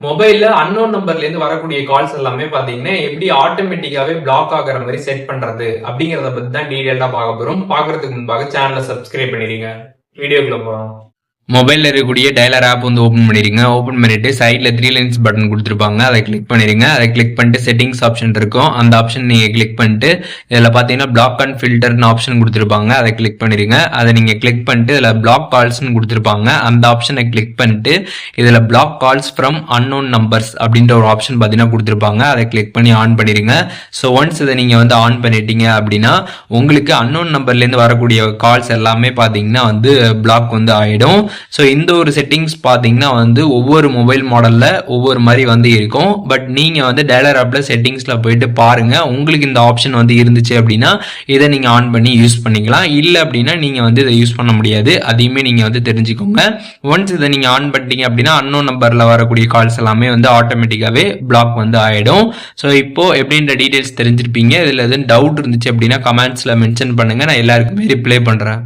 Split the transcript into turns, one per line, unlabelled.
மொபைல்ல அன்னோன் நம்பர்ல இருந்து வரக்கூடிய கால்ஸ் எல்லாமே பாத்தீங்கன்னா எப்படி ஆட்டோமேட்டிக்காவே பிளாக் ஆகுற மாதிரி செட் பண்றது அப்படிங்கறத பத்தி தான் டீடைலா பார்க்க போறோம். பாக்குறதுக்கு முன்பாக சேனலை சப்ஸ்கிரைப் பண்ணிடுங்க. வீடியோக்குள்ள போறோம். மொபைலில் இருக்கக்கூடிய டயலர் ஆப் வந்து ஓப்பன் பண்ணிடுங்க. ஓப்பன் பண்ணிட்டு சைடில் 3 லைன்ஸ் பட்டன் கொடுத்துருப்பாங்க, அதை கிளிக் பண்ணிடுங்க. அதை கிளிக் பண்ணிட்டு செட்டிங்ஸ் ஆப்ஷன் இருக்கும், அந்த ஆப்ஷன் நீங்கள் கிளிக் பண்ணிட்டு இதில் பார்த்தீங்கன்னா பிளாக் அண்ட் ஃபில்டர்னு ஆப்ஷன் கொடுத்துருப்பாங்க, அதை கிளிக் பண்ணிடுங்க. அதை நீங்கள் கிளிக் பண்ணிட்டு இதில் பிளாக் கால்ஸ்னு கொடுத்துருப்பாங்க, அந்த ஆப்ஷனை கிளிக் பண்ணிட்டு இதில் block calls from unknown numbers அப்படின்ற ஒரு ஆப்ஷன் பார்த்தீங்கன்னா கொடுத்துருப்பாங்க, அதை கிளிக் பண்ணி ஆன் பண்ணிடுங்க. ஸோ ஒன்ஸ் இதை நீங்கள் வந்து ஆன் பண்ணிட்டீங்க அப்படின்னா உங்களுக்கு அன்னோன் நம்பர்லேருந்து வரக்கூடிய கால்ஸ் எல்லாமே பார்த்தீங்கன்னா வந்து பிளாக் வந்து ஆகிடும். ஸோ இந்த ஒரு செட்டிங்ஸ் பார்த்தீங்கன்னா வந்து ஒவ்வொரு மொபைல் மாடலில் ஒவ்வொரு மாதிரி வந்து இருக்கும். பட் நீங்கள் வந்து டயலர் ஆப்பில் செட்டிங்ஸில் போயிட்டு பாருங்கள், உங்களுக்கு இந்த ஆப்ஷன் வந்து இருந்துச்சு அப்படின்னா இதை நீங்கள் ஆன் பண்ணி யூஸ் பண்ணிக்கலாம். இல்லை அப்படின்னா நீங்கள் வந்து இதை யூஸ் பண்ண முடியாது, அதையுமே நீங்கள் வந்து தெரிஞ்சுக்கோங்க. ஒன்ஸ் இதை நீங்கள் ஆன் பண்ணிட்டீங்க அப்படின்னா அன்னோன் நம்பரில் வரக்கூடிய கால்ஸ் எல்லாமே வந்து ஆட்டோமேட்டிக்காகவே பிளாக் வந்து ஆகிடும். ஸோ இப்போ எப்படின்ற டீட்டெயில்ஸ் தெரிஞ்சிருப்பீங்க. இதில் எதுவும் டவுட் இருந்துச்சு அப்படின்னா கமெண்ட்ஸில் மென்ஷன் பண்ணுங்கள், நான் எல்லாருக்குமே ரிப்ளை பண்ணுறேன்.